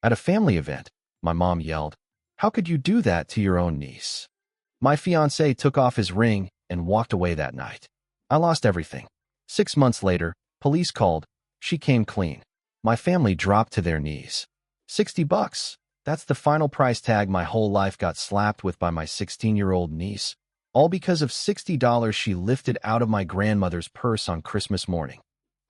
At a family event, my mom yelled, "How could you do that to your own niece?" My fiancé took off his ring and walked away that night. I lost everything. 6 months later, police called. She came clean. My family dropped to their knees. $60. That's the final price tag my whole life got slapped with by my 16-year-old niece, all because of $60 she lifted out of my grandmother's purse on Christmas morning.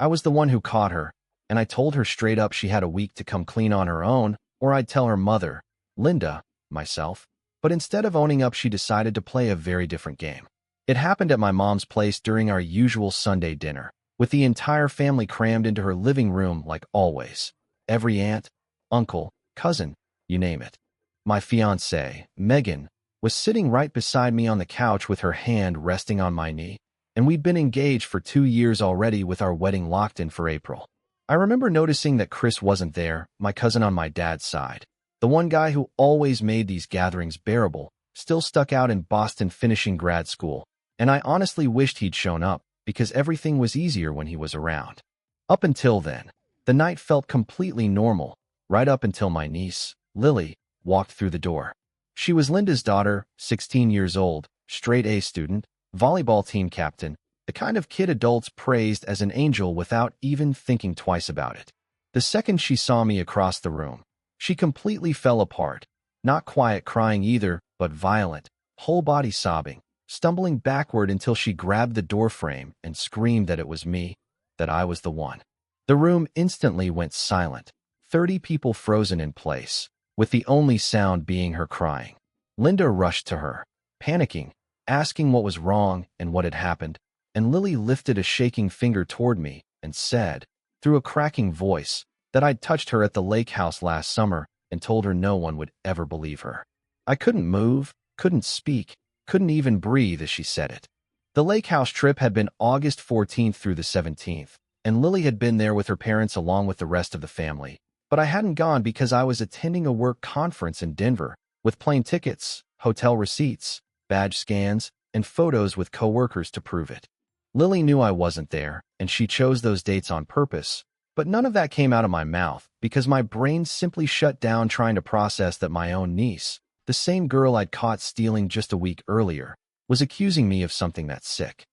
I was the one who caught her, and I told her straight up she had a week to come clean on her own, or I'd tell her mother, Linda, myself. But instead of owning up, she decided to play a very different game. It happened at my mom's place during our usual Sunday dinner, with the entire family crammed into her living room like always. Every aunt, uncle, cousin, you name it. My fiancée, Megan, was sitting right beside me on the couch with her hand resting on my knee, and we'd been engaged for 2 years already with our wedding locked in for April. I remember noticing that Chris wasn't there, my cousin on my dad's side. The one guy who always made these gatherings bearable, still stuck out in Boston finishing grad school, and I honestly wished he'd shown up, because everything was easier when he was around. Up until then, the night felt completely normal, right up until my niece, Lily, walked through the door. She was Linda's daughter, 16 years old, straight-A student, volleyball team captain, the kind of kid adults praised as an angel without even thinking twice about it. The second she saw me across the room, she completely fell apart, not quiet crying either, but violent, whole body sobbing, stumbling backward until she grabbed the doorframe and screamed that it was me, that I was the one. The room instantly went silent, 30 people frozen in place, with the only sound being her crying. Linda rushed to her, panicking, asking what was wrong and what had happened, and Lily lifted a shaking finger toward me and said, through a cracking voice, that I'd touched her at the lake house last summer and told her no one would ever believe her. I couldn't move, couldn't speak, couldn't even breathe as she said it. The lake house trip had been August 14th through the 17th, and Lily had been there with her parents along with the rest of the family. But I hadn't gone because I was attending a work conference in Denver, with plane tickets, hotel receipts, badge scans, and photos with coworkers to prove it. Lily knew I wasn't there, and she chose those dates on purpose, but none of that came out of my mouth because my brain simply shut down trying to process that my own niece, the same girl I'd caught stealing just a week earlier, was accusing me of something that sick.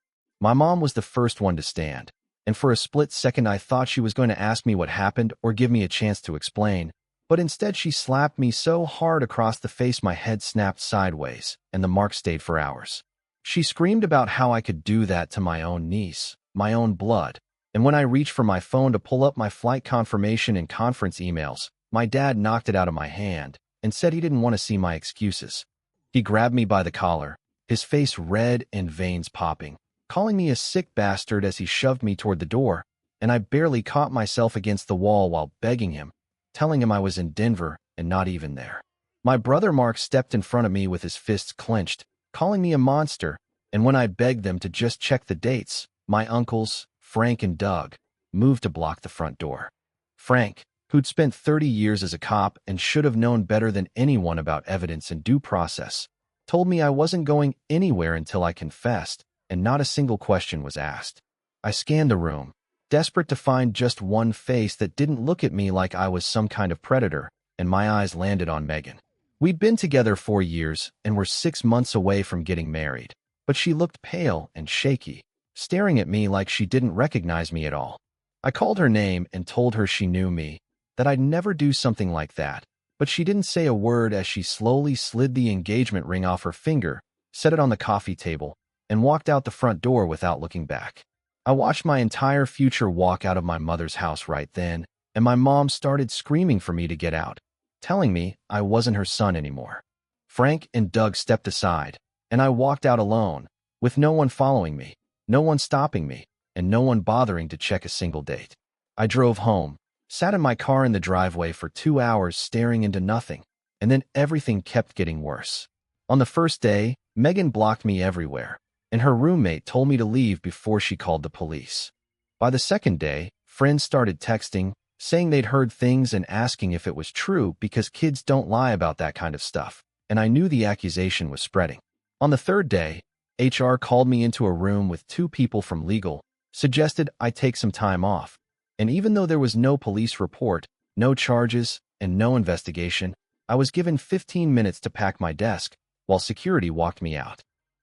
My mom was the first one to stand, and for a split second I thought she was going to ask me what happened or give me a chance to explain, but instead she slapped me so hard across the face my head snapped sideways, and the mark stayed for hours. She screamed about how I could do that to my own niece, my own blood, and when I reached for my phone to pull up my flight confirmation and conference emails, my dad knocked it out of my hand and said he didn't want to see my excuses. He grabbed me by the collar, his face red and veins popping, calling me a sick bastard as he shoved me toward the door, and I barely caught myself against the wall while begging him, telling him I was in Denver and not even there. My brother Mark stepped in front of me with his fists clenched, calling me a monster, and when I begged them to just check the dates, my uncles, Frank and Doug, moved to block the front door. Frank, who'd spent 30 years as a cop and should have known better than anyone about evidence and due process, told me I wasn't going anywhere until I confessed, and not a single question was asked. I scanned the room, desperate to find just one face that didn't look at me like I was some kind of predator, and my eyes landed on Megan. We'd been together 4 years and were 6 months away from getting married, but she looked pale and shaky, staring at me like she didn't recognize me at all. I called her name and told her she knew me, that I'd never do something like that, but she didn't say a word as she slowly slid the engagement ring off her finger, set it on the coffee table, and walked out the front door without looking back. I watched my entire future walk out of my mother's house right then, and my mom started screaming for me to get out, telling me I wasn't her son anymore. Frank and Doug stepped aside, and I walked out alone, with no one following me, no one stopping me, and no one bothering to check a single date. I drove home, sat in my car in the driveway for 2 hours staring into nothing, and then everything kept getting worse. On the first day, Megan blocked me everywhere, and her roommate told me to leave before she called the police. By the second day, friends started texting, saying they'd heard things and asking if it was true because kids don't lie about that kind of stuff, and I knew the accusation was spreading. On the third day, HR called me into a room with 2 people from legal, suggested I take some time off, and even though there was no police report, no charges, and no investigation, I was given 15 minutes to pack my desk, while security walked me out.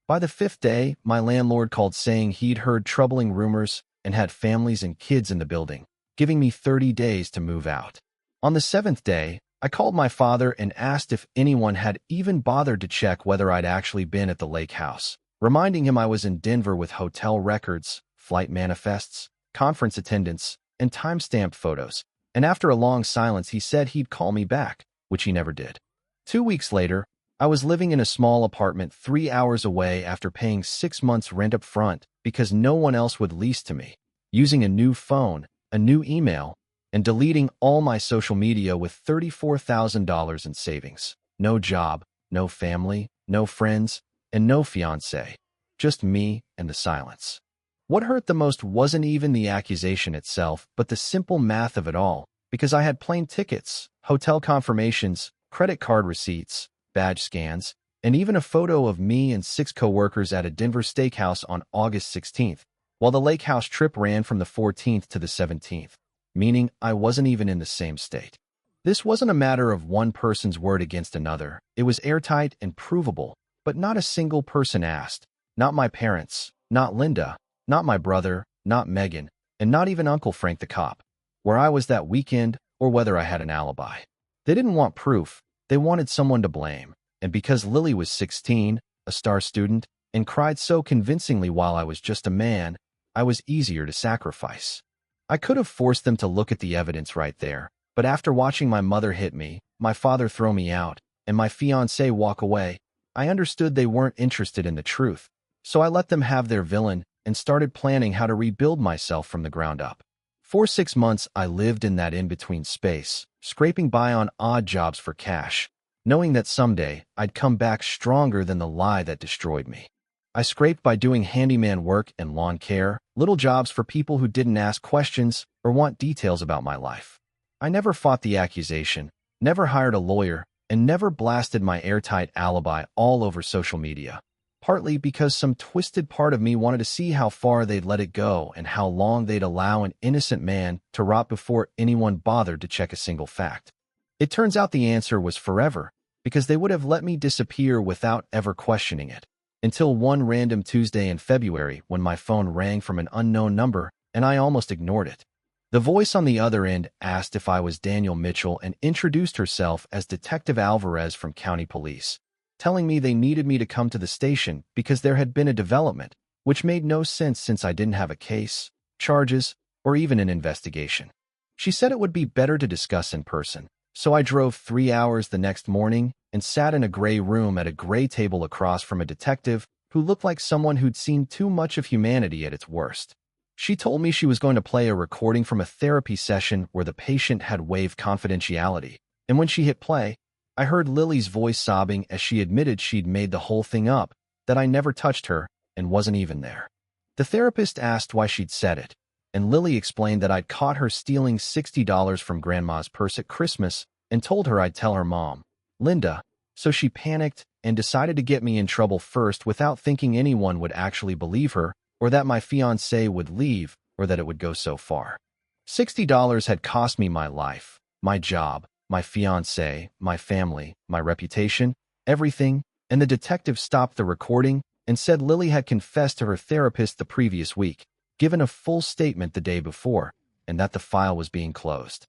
By the fifth day, my landlord called saying he'd heard troubling rumors and had families and kids in the building, giving me 30 days to move out. On the seventh day, I called my father and asked if anyone had even bothered to check whether I'd actually been at the lake house, reminding him I was in Denver with hotel records, flight manifests, conference attendance, and time-stamped photos. And after a long silence, he said he'd call me back, which he never did. 2 weeks later, I was living in a small apartment 3 hours away after paying 6 months rent up front because no one else would lease to me, using a new phone, a new email, and deleting all my social media with $34,000 in savings. No job, no family, no friends, and no fiancé. Just me and the silence. What hurt the most wasn't even the accusation itself, but the simple math of it all, because I had plane tickets, hotel confirmations, credit card receipts, badge scans, and even a photo of me and 6 coworkers at a Denver steakhouse on August 16th, while the lake house trip ran from the 14th to the 17th, meaning I wasn't even in the same state. This wasn't a matter of one person's word against another. It was airtight and provable, but not a single person asked. Not my parents, not Linda, not my brother, not Megan, and not even Uncle Frank the cop, where I was that weekend or whether I had an alibi. They didn't want proof, they wanted someone to blame, and because Lily was 16, a star student, and cried so convincingly while I was just a man, I was easier to sacrifice. I could have forced them to look at the evidence right there, but after watching my mother hit me, my father throw me out, and my fiancé walk away, I understood they weren't interested in the truth, so I let them have their villain and started planning how to rebuild myself from the ground up. For 6 months, I lived in that in-between space, scraping by on odd jobs for cash, knowing that someday I'd come back stronger than the lie that destroyed me. I scraped by doing handyman work and lawn care, little jobs for people who didn't ask questions or want details about my life. I never fought the accusation, never hired a lawyer, and never blasted my airtight alibi all over social media. Partly because some twisted part of me wanted to see how far they'd let it go and how long they'd allow an innocent man to rot before anyone bothered to check a single fact. It turns out the answer was forever, because they would have let me disappear without ever questioning it, until one random Tuesday in February when my phone rang from an unknown number and I almost ignored it. The voice on the other end asked if I was Daniel Mitchell and introduced herself as Detective Alvarez from County Police, telling me they needed me to come to the station because there had been a development, which made no sense since I didn't have a case, charges, or even an investigation. She said it would be better to discuss in person, so I drove 3 hours the next morning and sat in a gray room at a gray table across from a detective who looked like someone who'd seen too much of humanity at its worst. She told me she was going to play a recording from a therapy session where the patient had waived confidentiality, and when she hit play, I heard Lily's voice sobbing as she admitted she'd made the whole thing up, that I never touched her and wasn't even there. The therapist asked why she'd said it, and Lily explained that I'd caught her stealing $60 from Grandma's purse at Christmas and told her I'd tell her mom, Linda, so she panicked and decided to get me in trouble first without thinking anyone would actually believe her or that my fiancé would leave or that it would go so far. $60 had cost me my life, my job, my fiancé, my family, my reputation, everything, and the detective stopped the recording and said Lily had confessed to her therapist the previous week, given a full statement the day before, and that the file was being closed.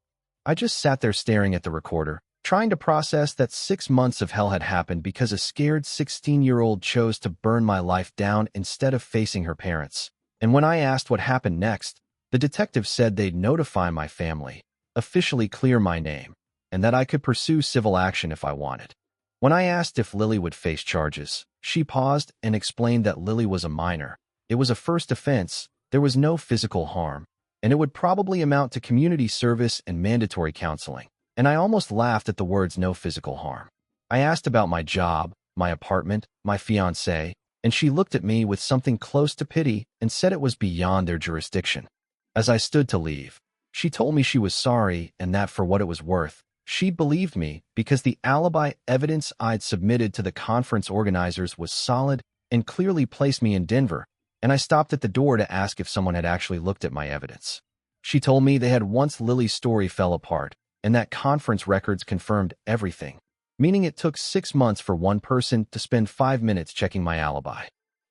I just sat there staring at the recorder, trying to process that 6 months of hell had happened because a scared 16-year-old chose to burn my life down instead of facing her parents. And when I asked what happened next, the detective said they'd notify my family, officially clear my name, and that I could pursue civil action if I wanted. When I asked if Lily would face charges, she paused and explained that Lily was a minor. It was a first offense, there was no physical harm, and it would probably amount to community service and mandatory counseling. And I almost laughed at the words no physical harm. I asked about my job, my apartment, my fiancé, and she looked at me with something close to pity and said it was beyond their jurisdiction. As I stood to leave, she told me she was sorry and that for what it was worth, she believed me because the alibi evidence I'd submitted to the conference organizers was solid and clearly placed me in Denver, and I stopped at the door to ask if someone had actually looked at my evidence. She told me they had once Lily's story fell apart, and that conference records confirmed everything, meaning it took 6 months for one person to spend 5 minutes checking my alibi.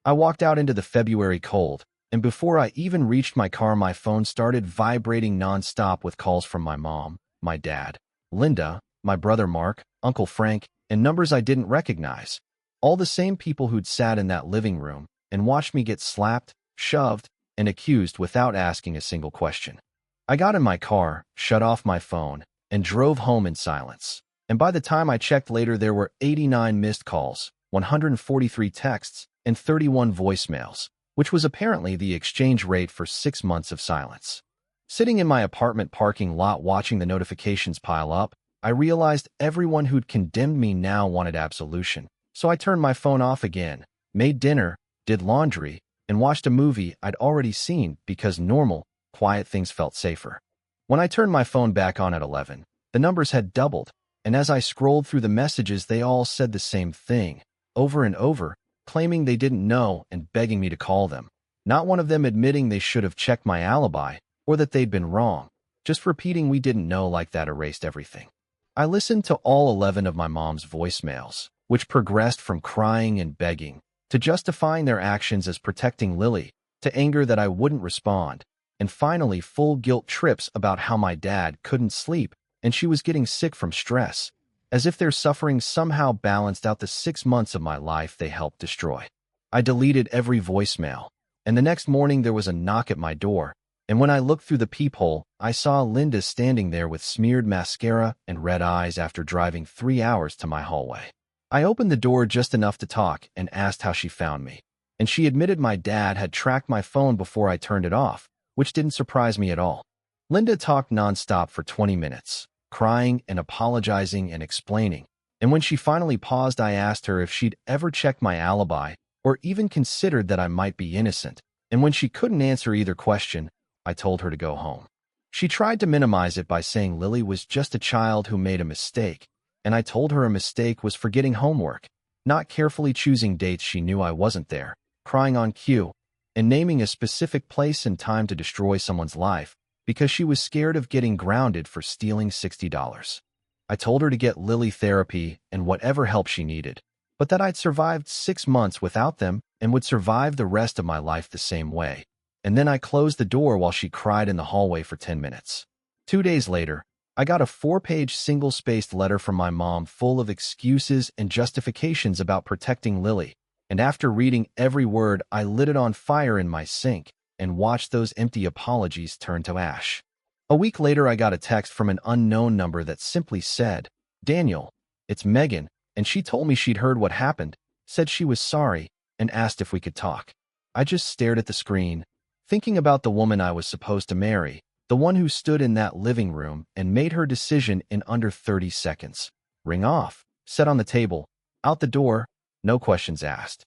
I walked out into the February cold, and before I even reached my car, my phone started vibrating nonstop with calls from my mom, my dad, Linda, my brother Mark, Uncle Frank, and numbers I didn't recognize. All the same people who'd sat in that living room and watched me get slapped, shoved, and accused without asking a single question. I got in my car, shut off my phone, and drove home in silence. And by the time I checked later, there were 89 missed calls, 143 texts, and 31 voicemails, which was apparently the exchange rate for 6 months of silence. Sitting in my apartment parking lot watching the notifications pile up, I realized everyone who'd condemned me now wanted absolution. So I turned my phone off again, made dinner, did laundry, and watched a movie I'd already seen because normal, quiet things felt safer. When I turned my phone back on at 11, the numbers had doubled, and as I scrolled through the messages, they all said the same thing, over and over, claiming they didn't know and begging me to call them. Not one of them admitting they should have checked my alibi or that they'd been wrong. Just repeating "we didn't know" like that erased everything. I listened to all 11 of my mom's voicemails, which progressed from crying and begging to justifying their actions as protecting Lily, to anger that I wouldn't respond, and finally full guilt trips about how my dad couldn't sleep and she was getting sick from stress, as if their suffering somehow balanced out the 6 months of my life they helped destroy. I deleted every voicemail, and the next morning there was a knock at my door, and when I looked through the peephole, I saw Linda standing there with smeared mascara and red eyes after driving 3 hours to my hallway. I opened the door just enough to talk and asked how she found me, and she admitted my dad had tracked my phone before I turned it off, which didn't surprise me at all. Linda talked nonstop for 20 minutes, crying and apologizing and explaining, and when she finally paused, I asked her if she'd ever checked my alibi or even considered that I might be innocent, and when she couldn't answer either question, I told her to go home. She tried to minimize it by saying Lily was just a child who made a mistake, and I told her a mistake was forgetting homework, not carefully choosing dates she knew I wasn't there, crying on cue, and naming a specific place and time to destroy someone's life because she was scared of getting grounded for stealing $60. I told her to get Lily therapy and whatever help she needed, but that I'd survived 6 months without them and would survive the rest of my life the same way. And then I closed the door while she cried in the hallway for 10 minutes. 2 days later, I got a 4-page single-spaced letter from my mom full of excuses and justifications about protecting Lily, and after reading every word, I lit it on fire in my sink and watched those empty apologies turn to ash. A week later, I got a text from an unknown number that simply said, "Daniel, it's Megan," and she told me she'd heard what happened, said she was sorry, and asked if we could talk. I just stared at the screen, thinking about the woman I was supposed to marry, the one who stood in that living room and made her decision in under 30 seconds. Ring off, set on the table, out the door, no questions asked.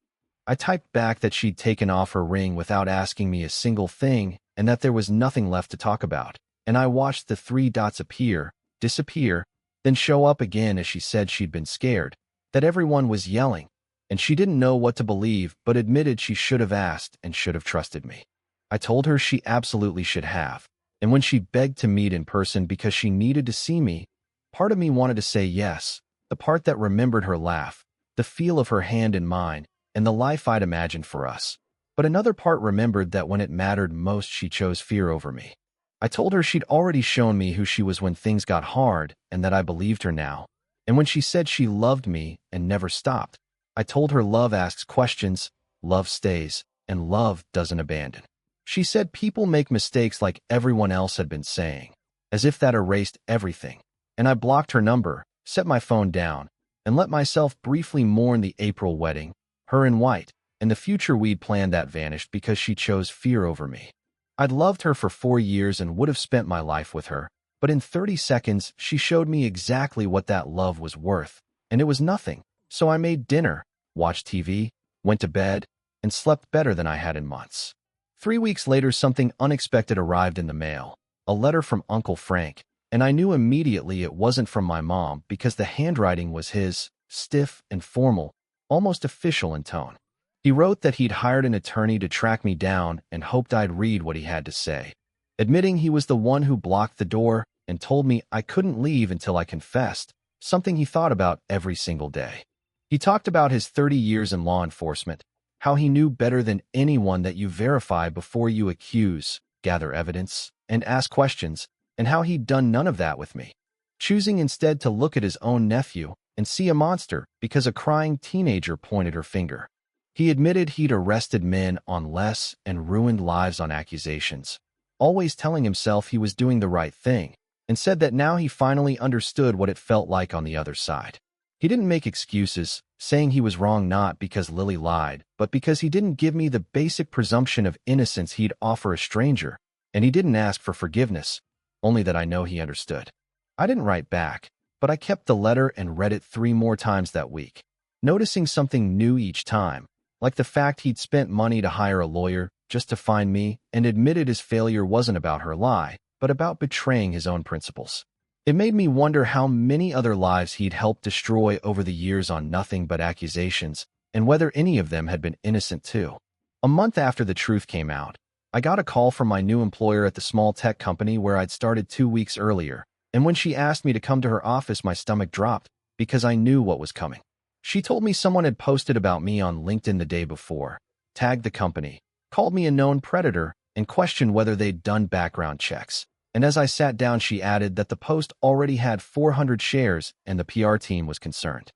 I typed back that she'd taken off her ring without asking me a single thing and that there was nothing left to talk about, and I watched the 3 dots appear, disappear, then show up again as she said she'd been scared, that everyone was yelling, and she didn't know what to believe but admitted she should have asked and should have trusted me. I told her she absolutely should have, and when she begged to meet in person because she needed to see me, part of me wanted to say yes, the part that remembered her laugh, the feel of her hand in mine, and the life I'd imagined for us. But another part remembered that when it mattered most, she chose fear over me. I told her she'd already shown me who she was when things got hard and that I believed her now. And when she said she loved me and never stopped, I told her love asks questions, love stays, and love doesn't abandon. She said people make mistakes like everyone else had been saying, as if that erased everything. And I blocked her number, set my phone down, and let myself briefly mourn the April wedding, her in white, and the future we'd planned that vanished because she chose fear over me. I'd loved her for 4 years and would have spent my life with her, but in 30 seconds she showed me exactly what that love was worth, and it was nothing. So I made dinner, watched TV, went to bed, and slept better than I had in months. 3 weeks later, something unexpected arrived in the mail, a letter from Uncle Frank, and I knew immediately it wasn't from my mom because the handwriting was his, stiff and formal, almost official in tone. He wrote that he'd hired an attorney to track me down and hoped I'd read what he had to say, admitting he was the one who blocked the door and told me I couldn't leave until I confessed, something he thought about every single day. He talked about his 30 years in law enforcement, how he knew better than anyone that you verify before you accuse, gather evidence, and ask questions, and how he'd done none of that with me, choosing instead to look at his own nephew and see a monster because a crying teenager pointed her finger. He admitted he'd arrested men on less and ruined lives on accusations, always telling himself he was doing the right thing, and said that now he finally understood what it felt like on the other side. He didn't make excuses, saying he was wrong not because Lily lied, but because he didn't give me the basic presumption of innocence he'd offer a stranger, and he didn't ask for forgiveness, only that I know he understood. I didn't write back, but I kept the letter and read it 3 more times that week, noticing something new each time, like the fact he'd spent money to hire a lawyer just to find me and admitted his failure wasn't about her lie, but about betraying his own principles. It made me wonder how many other lives he'd helped destroy over the years on nothing but accusations, and whether any of them had been innocent too. A month after the truth came out, I got a call from my new employer at the small tech company where I'd started 2 weeks earlier, and when she asked me to come to her office, my stomach dropped because I knew what was coming. She told me someone had posted about me on LinkedIn the day before, tagged the company, called me a known predator, and questioned whether they'd done background checks. And as I sat down, she added that the post already had 400 shares and the PR team was concerned.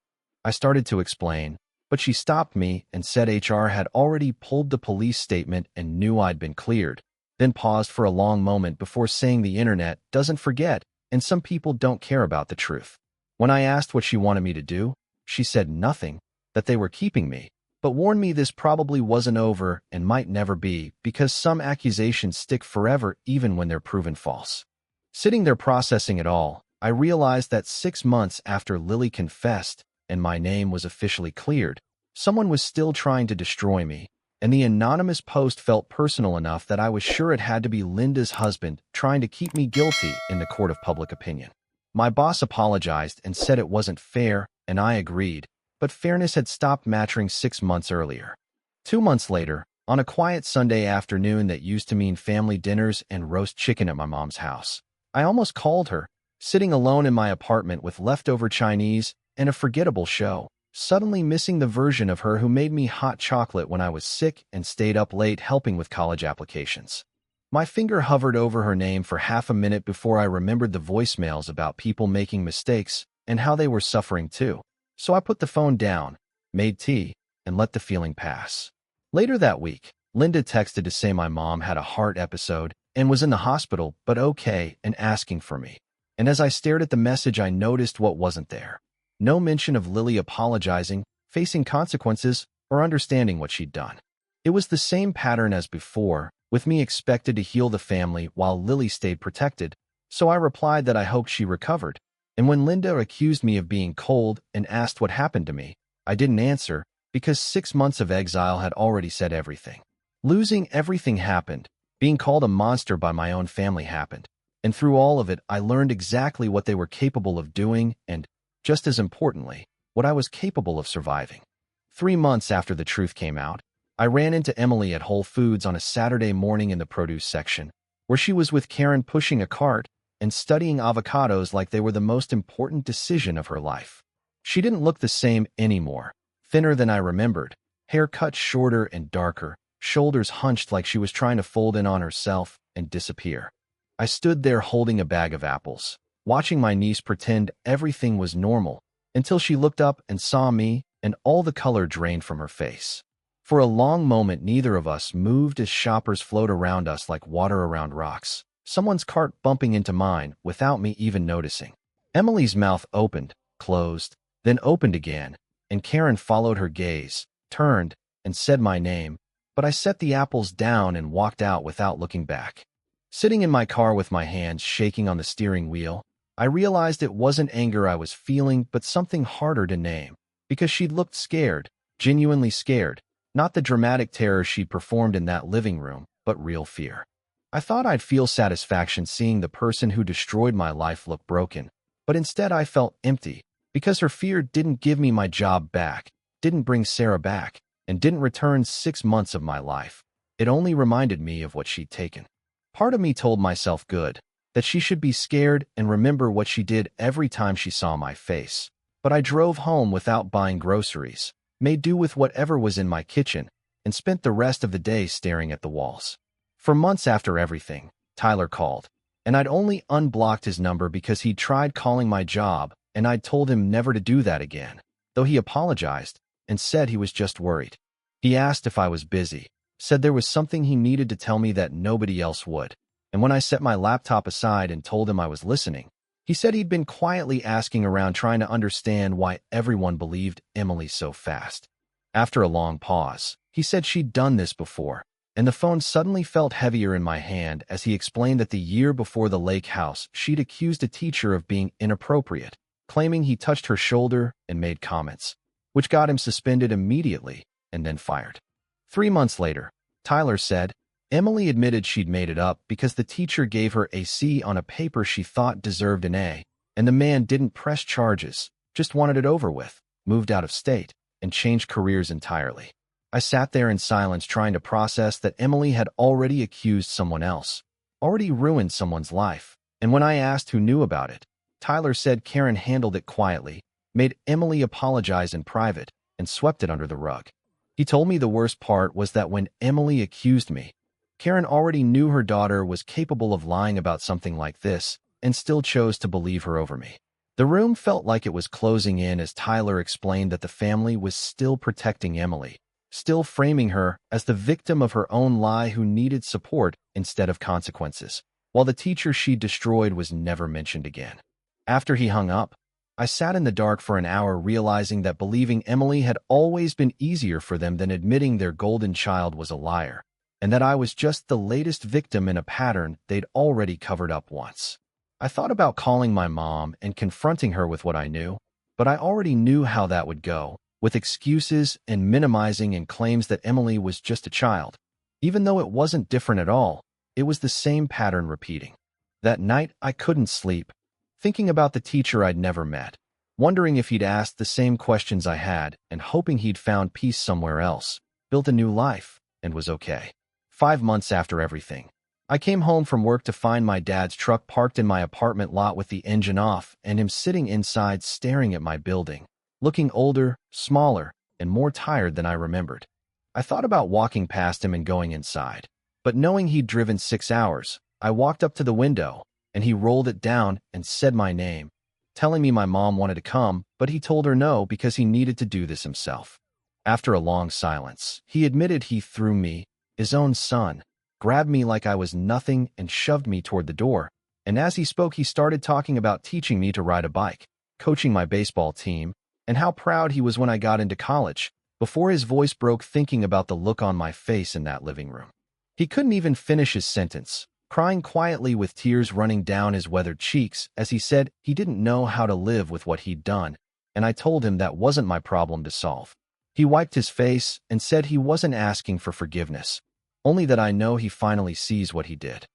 I started to explain, but she stopped me and said HR had already pulled the police statement and knew I'd been cleared, then paused for a long moment before saying the internet doesn't forget, and some people don't care about the truth. When I asked what she wanted me to do, she said nothing, that they were keeping me, but warned me this probably wasn't over and might never be because some accusations stick forever even when they're proven false. Sitting there processing it all, I realized that 6 months after Lily confessed and my name was officially cleared, someone was still trying to destroy me, and the anonymous post felt personal enough that I was sure it had to be Linda's husband trying to keep me guilty in the court of public opinion. My boss apologized and said it wasn't fair, and I agreed, but fairness had stopped mattering 6 months earlier. 2 months later, on a quiet Sunday afternoon that used to mean family dinners and roast chicken at my mom's house, I almost called her, sitting alone in my apartment with leftover Chinese and a forgettable show, suddenly missing the version of her who made me hot chocolate when I was sick and stayed up late helping with college applications. My finger hovered over her name for half a minute before I remembered the voicemails about people making mistakes and how they were suffering too. So I put the phone down, made tea, and let the feeling pass. Later that week, Linda texted to say my mom had a heart episode and was in the hospital but okay and asking for me. And as I stared at the message, I noticed what wasn't there. No mention of Lily apologizing, facing consequences, or understanding what she'd done. It was the same pattern as before, with me expected to heal the family while Lily stayed protected, so I replied that I hoped she recovered. And when Linda accused me of being cold and asked what happened to me, I didn't answer because 6 months of exile had already said everything. Losing everything happened. Being called a monster by my own family happened. And through all of it, I learned exactly what they were capable of doing and, just as importantly, what I was capable of surviving. 3 months after the truth came out, I ran into Emily at Whole Foods on a Saturday morning in the produce section, where she was with Karen pushing a cart and studying avocados like they were the most important decision of her life. She didn't look the same anymore, thinner than I remembered, hair cut shorter and darker, shoulders hunched like she was trying to fold in on herself and disappear. I stood there holding a bag of apples, watching my niece pretend everything was normal, until she looked up and saw me, and all the color drained from her face. For a long moment, neither of us moved as shoppers flowed around us like water around rocks, someone's cart bumping into mine without me even noticing. Emily's mouth opened, closed, then opened again, and Karen followed her gaze, turned, and said my name, but I set the apples down and walked out without looking back. Sitting in my car with my hands shaking on the steering wheel, I realized it wasn't anger I was feeling, but something harder to name, because she'd looked scared, genuinely scared, not the dramatic terror she'd performed in that living room, but real fear. I thought I'd feel satisfaction seeing the person who destroyed my life look broken, but instead I felt empty, because her fear didn't give me my job back, didn't bring Sarah back, and didn't return 6 months of my life. It only reminded me of what she'd taken. Part of me told myself good, that she should be scared and remember what she did every time she saw my face. But I drove home without buying groceries, made do with whatever was in my kitchen, and spent the rest of the day staring at the walls. For months after everything, Tyler called, and I'd only unblocked his number because he'd tried calling my job, and I'd told him never to do that again, though he apologized and said he was just worried. He asked if I was busy, said there was something he needed to tell me that nobody else would, and when I set my laptop aside and told him I was listening, he said he'd been quietly asking around trying to understand why everyone believed Emily so fast. After a long pause, he said she'd done this before, and the phone suddenly felt heavier in my hand as he explained that the year before the lake house, she'd accused a teacher of being inappropriate, claiming he touched her shoulder and made comments, which got him suspended immediately and then fired. 3 months later, Tyler said, Emily admitted she'd made it up because the teacher gave her a C on a paper she thought deserved an A, and the man didn't press charges, just wanted it over with, moved out of state, and changed careers entirely. I sat there in silence trying to process that Emily had already accused someone else, already ruined someone's life, and when I asked who knew about it, Tyler said Karen handled it quietly, made Emily apologize in private, and swept it under the rug. He told me the worst part was that when Emily accused me, Karen already knew her daughter was capable of lying about something like this and still chose to believe her over me. The room felt like it was closing in as Tyler explained that the family was still protecting Emily, still framing her as the victim of her own lie who needed support instead of consequences, while the teacher she destroyed was never mentioned again. After he hung up, I sat in the dark for an hour realizing that believing Emily had always been easier for them than admitting their golden child was a liar, and that I was just the latest victim in a pattern they'd already covered up once. I thought about calling my mom and confronting her with what I knew, but I already knew how that would go, with excuses and minimizing and claims that Emily was just a child. Even though it wasn't different at all, it was the same pattern repeating. That night, I couldn't sleep, thinking about the teacher I'd never met, wondering if he'd asked the same questions I had and hoping he'd found peace somewhere else, built a new life, and was okay. 5 months after everything, I came home from work to find my dad's truck parked in my apartment lot with the engine off and him sitting inside staring at my building, looking older, smaller, and more tired than I remembered. I thought about walking past him and going inside, but knowing he'd driven 6 hours, I walked up to the window, and he rolled it down and said my name, telling me my mom wanted to come, but he told her no because he needed to do this himself. After a long silence, he admitted he threw me, his own son, grabbed me like I was nothing and shoved me toward the door, and as he spoke he started talking about teaching me to ride a bike, coaching my baseball team, and how proud he was when I got into college, before his voice broke thinking about the look on my face in that living room. He couldn't even finish his sentence, crying quietly with tears running down his weathered cheeks as he said he didn't know how to live with what he'd done, and I told him that wasn't my problem to solve. He wiped his face and said he wasn't asking for forgiveness, only that I know he finally sees what he did.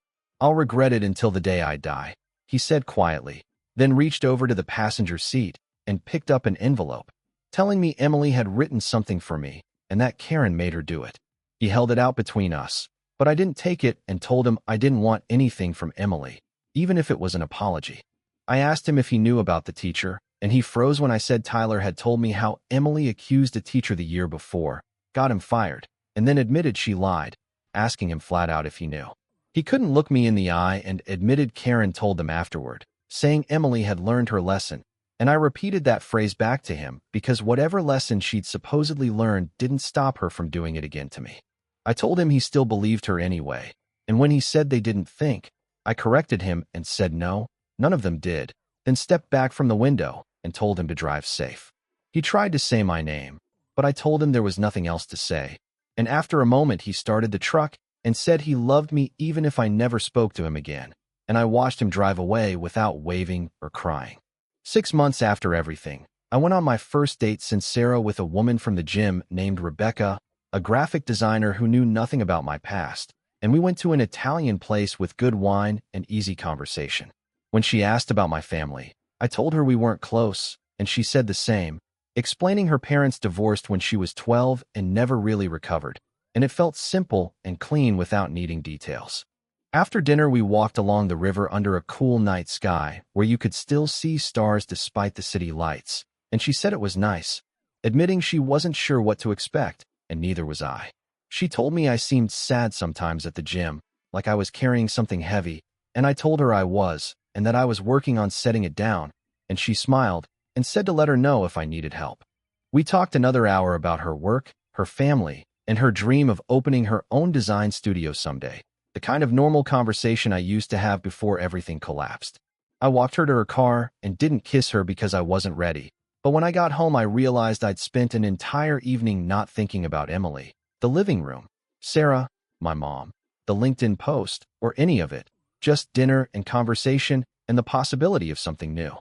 I'll regret it until the day I die, he said quietly, then reached over to the passenger seat and picked up an envelope, telling me Emily had written something for me and that Karen made her do it. He held it out between us, but I didn't take it and told him I didn't want anything from Emily, even if it was an apology. I asked him if he knew about the teacher, and he froze when I said Tyler had told me how Emily accused a teacher the year before, got him fired, and then admitted she lied, asking him flat out if he knew. He couldn't look me in the eye and admitted Karen told them afterward, saying Emily had learned her lesson, and I repeated that phrase back to him because whatever lesson she'd supposedly learned didn't stop her from doing it again to me. I told him he still believed her anyway, and when he said they didn't think, I corrected him and said no, none of them did, then stepped back from the window and told him to drive safe. He tried to say my name, but I told him there was nothing else to say, and after a moment he started the truck and said he loved me even if I never spoke to him again, and I watched him drive away without waving or crying. 6 months after everything, I went on my first date since Sarah with a woman from the gym named Rebecca, a graphic designer who knew nothing about my past, and we went to an Italian place with good wine and easy conversation. When she asked about my family, I told her we weren't close, and she said the same, explaining her parents divorced when she was 12 and never really recovered, and it felt simple and clean without needing details. After dinner, we walked along the river under a cool night sky where you could still see stars despite the city lights, and she said it was nice, admitting she wasn't sure what to expect, and neither was I. She told me I seemed sad sometimes at the gym, like I was carrying something heavy, and I told her I was, and that I was working on setting it down, and she smiled and said to let her know if I needed help. We talked another hour about her work, her family, and her dream of opening her own design studio someday, the kind of normal conversation I used to have before everything collapsed. I walked her to her car and didn't kiss her because I wasn't ready, but when I got home I realized I'd spent an entire evening not thinking about Emily, the living room, Sarah, my mom, the LinkedIn post, or any of it, just dinner and conversation and the possibility of something new.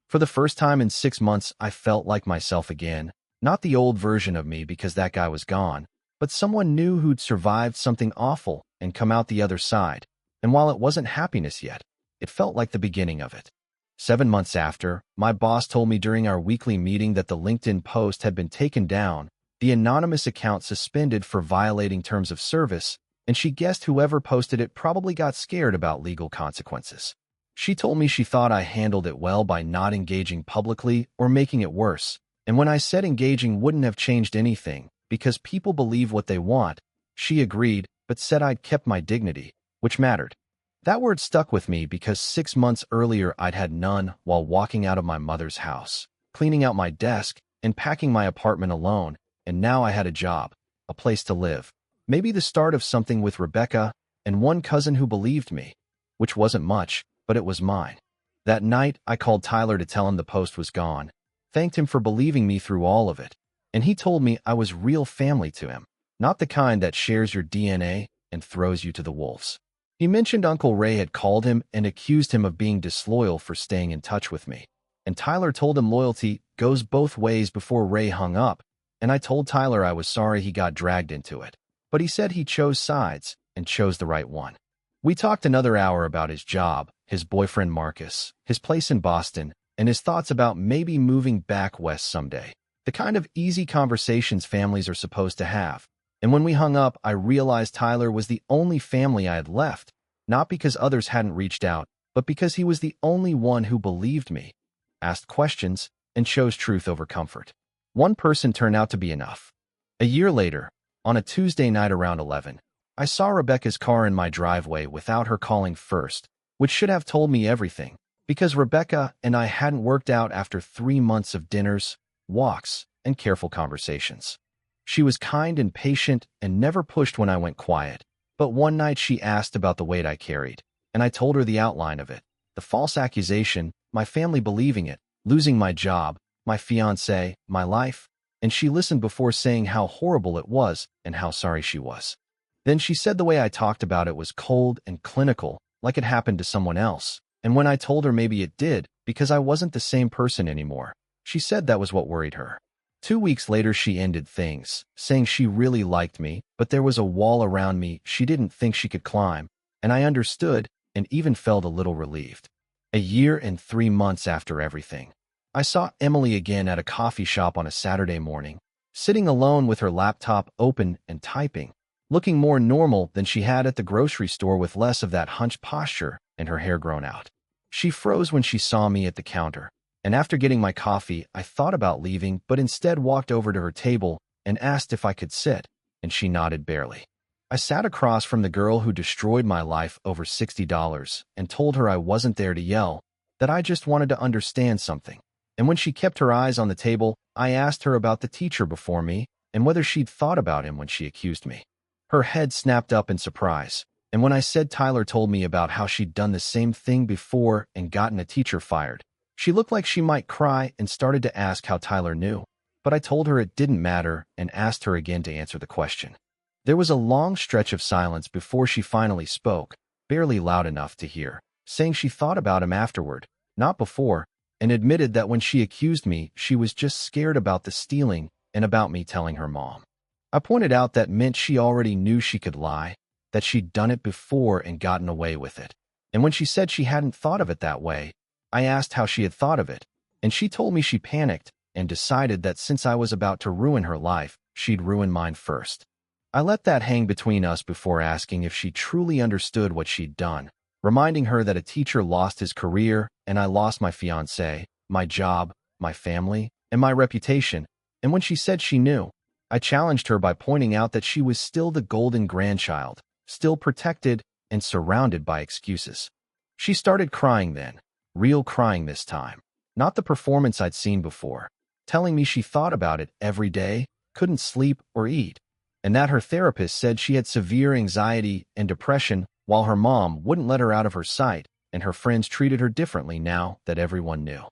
For the first time in 6 months, I felt like myself again, not the old version of me because that guy was gone, but someone new who'd survived something awful and come out the other side. And while it wasn't happiness yet, it felt like the beginning of it. 7 months after, my boss told me during our weekly meeting that the LinkedIn post had been taken down, the anonymous account suspended for violating terms of service, and she guessed whoever posted it probably got scared about legal consequences. She told me she thought I handled it well by not engaging publicly or making it worse, and when I said engaging wouldn't have changed anything because people believe what they want, she agreed but said I'd kept my dignity, which mattered. That word stuck with me because 6 months earlier I'd had none while walking out of my mother's house, cleaning out my desk, and packing my apartment alone, and now I had a job, a place to live, maybe the start of something with Rebecca, and one cousin who believed me, which wasn't much, but it was mine. That night, I called Tyler to tell him the post was gone, thanked him for believing me through all of it, and he told me I was real family to him, not the kind that shares your DNA and throws you to the wolves. He mentioned Uncle Ray had called him and accused him of being disloyal for staying in touch with me, and Tyler told him loyalty goes both ways before Ray hung up, and I told Tyler I was sorry he got dragged into it, but he said he chose sides and chose the right one. We talked another hour about his job, his boyfriend Marcus, his place in Boston, and his thoughts about maybe moving back west someday, the kind of easy conversations families are supposed to have. And when we hung up, I realized Tyler was the only family I had left, not because others hadn't reached out, but because he was the only one who believed me, asked questions, and chose truth over comfort. One person turned out to be enough. A year later, on a Tuesday night around 11, I saw Rebecca's car in my driveway without her calling first, which should have told me everything, because Rebecca and I hadn't worked out after 3 months of dinners, walks, and careful conversations. She was kind and patient and never pushed when I went quiet, but one night she asked about the weight I carried, and I told her the outline of it, the false accusation, my family believing it, losing my job, my fiancé, my life, and she listened before saying how horrible it was and how sorry she was. Then she said the way I talked about it was cold and clinical, like it happened to someone else, and when I told her maybe it did, because I wasn't the same person anymore, she said that was what worried her. 2 weeks later she ended things, saying she really liked me, but there was a wall around me she didn't think she could climb, and I understood and even felt a little relieved. A year and 3 months after everything, I saw Emily again at a coffee shop on a Saturday morning, sitting alone with her laptop open and typing, looking more normal than she had at the grocery store with less of that hunched posture and her hair grown out. She froze when she saw me at the counter, and after getting my coffee, I thought about leaving but instead walked over to her table and asked if I could sit, and she nodded barely. I sat across from the girl who destroyed my life over $60 and told her I wasn't there to yell, that I just wanted to understand something. And when she kept her eyes on the table, I asked her about the teacher before me and whether she'd thought about him when she accused me. Her head snapped up in surprise, and when I said Tyler told me about how she'd done the same thing before and gotten a teacher fired, she looked like she might cry and started to ask how Tyler knew, but I told her it didn't matter and asked her again to answer the question. There was a long stretch of silence before she finally spoke, barely loud enough to hear, saying she thought about him afterward, not before, and admitted that when she accused me, she was just scared about the stealing and about me telling her mom. I pointed out that meant she already knew she could lie, that she'd done it before and gotten away with it. And when she said she hadn't thought of it that way, I asked how she had thought of it, and she told me she panicked and decided that since I was about to ruin her life, she'd ruin mine first. I let that hang between us before asking if she truly understood what she'd done, reminding her that a teacher lost his career and I lost my fiancé, my job, my family, and my reputation. And when she said she knew, I challenged her by pointing out that she was still the golden grandchild, still protected and surrounded by excuses. She started crying then, real crying this time, not the performance I'd seen before, telling me she thought about it every day, couldn't sleep or eat, and that her therapist said she had severe anxiety and depression while her mom wouldn't let her out of her sight and her friends treated her differently now that everyone knew.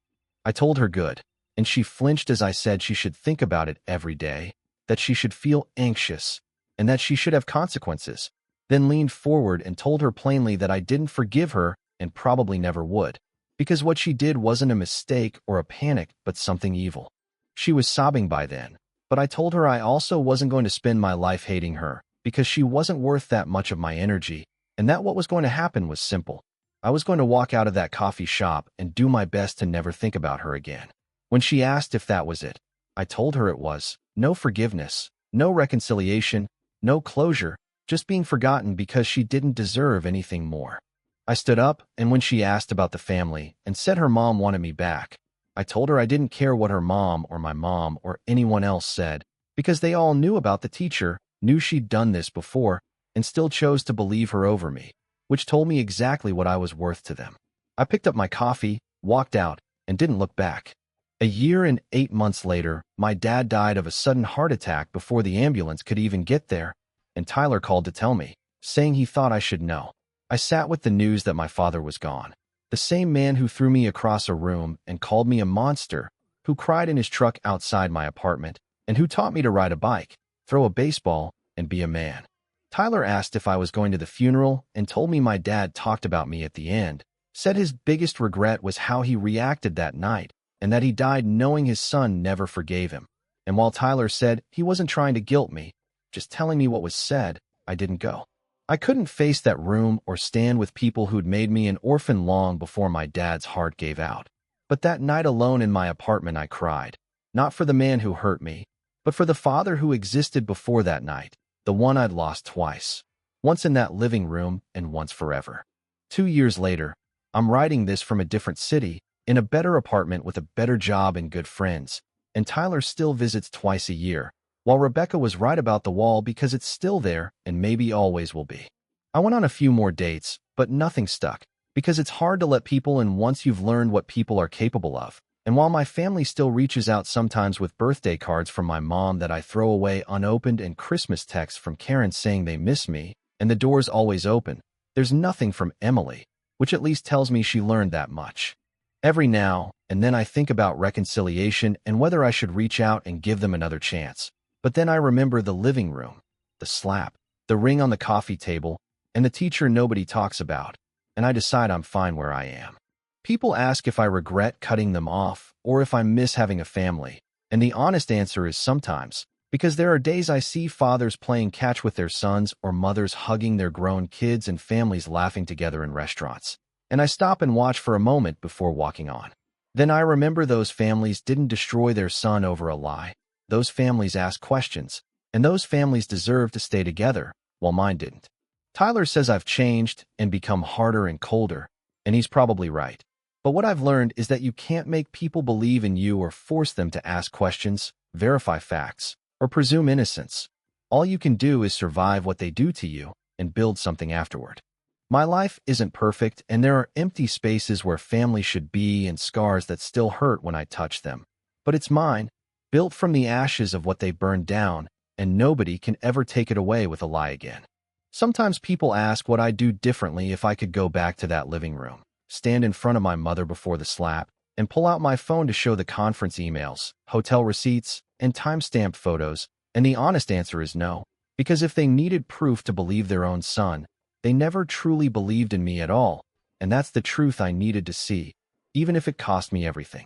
I told her good, and she flinched as I said she should think about it every day, that she should feel anxious, and that she should have consequences, then leaned forward and told her plainly that I didn't forgive her and probably never would, because what she did wasn't a mistake or a panic but something evil. She was sobbing by then, but I told her I also wasn't going to spend my life hating her, because she wasn't worth that much of my energy, and that what was going to happen was simple. I was going to walk out of that coffee shop and do my best to never think about her again. When she asked if that was it, I told her it was. No forgiveness, no reconciliation, no closure, just being forgotten because she didn't deserve anything more. I stood up, and when she asked about the family and said her mom wanted me back, I told her I didn't care what her mom or my mom or anyone else said, because they all knew about the teacher, knew she'd done this before, and still chose to believe her over me, which told me exactly what I was worth to them. I picked up my coffee, walked out, and didn't look back. A year and 8 months later, my dad died of a sudden heart attack before the ambulance could even get there, and Tyler called to tell me, saying he thought I should know. I sat with the news that my father was gone. The same man who threw me across a room and called me a monster, who cried in his truck outside my apartment, and who taught me to ride a bike, throw a baseball, and be a man. Tyler asked if I was going to the funeral and told me my dad talked about me at the end, said his biggest regret was how he reacted that night, and that he died knowing his son never forgave him. And while Tyler said he wasn't trying to guilt me, just telling me what was said, I didn't go. I couldn't face that room or stand with people who'd made me an orphan long before my dad's heart gave out. But that night alone in my apartment I cried, not for the man who hurt me, but for the father who existed before that night, the one I'd lost twice, once in that living room and once forever. 2 years later, I'm writing this from a different city, in a better apartment with a better job and good friends, and Tyler still visits twice a year, while Rebecca was right about the wall because it's still there and maybe always will be. I went on a few more dates, but nothing stuck, because it's hard to let people in once you've learned what people are capable of. And while my family still reaches out sometimes with birthday cards from my mom that I throw away unopened and Christmas texts from Karen saying they miss me, and the door's always open, there's nothing from Emily, which at least tells me she learned that much. Every now and then I think about reconciliation and whether I should reach out and give them another chance. But then I remember the living room, the slap, the ring on the coffee table, and the teacher nobody talks about, and I decide I'm fine where I am. People ask if I regret cutting them off or if I miss having a family, and the honest answer is sometimes, because there are days I see fathers playing catch with their sons or mothers hugging their grown kids and families laughing together in restaurants, and I stop and watch for a moment before walking on. Then I remember those families didn't destroy their son over a lie. Those families asked questions, and those families deserve to stay together, while mine didn't. Tyler says I've changed and become harder and colder, and he's probably right. But what I've learned is that you can't make people believe in you or force them to ask questions, verify facts, or presume innocence. All you can do is survive what they do to you and build something afterward. My life isn't perfect, and there are empty spaces where family should be and scars that still hurt when I touch them. But it's mine, built from the ashes of what they burned down, and nobody can ever take it away with a lie again. Sometimes people ask what I'd do differently if I could go back to that living room, stand in front of my mother before the slap, and pull out my phone to show the conference emails, hotel receipts, and time-stamped photos, and the honest answer is no, because if they needed proof to believe their own son, they never truly believed in me at all, and that's the truth I needed to see, even if it cost me everything.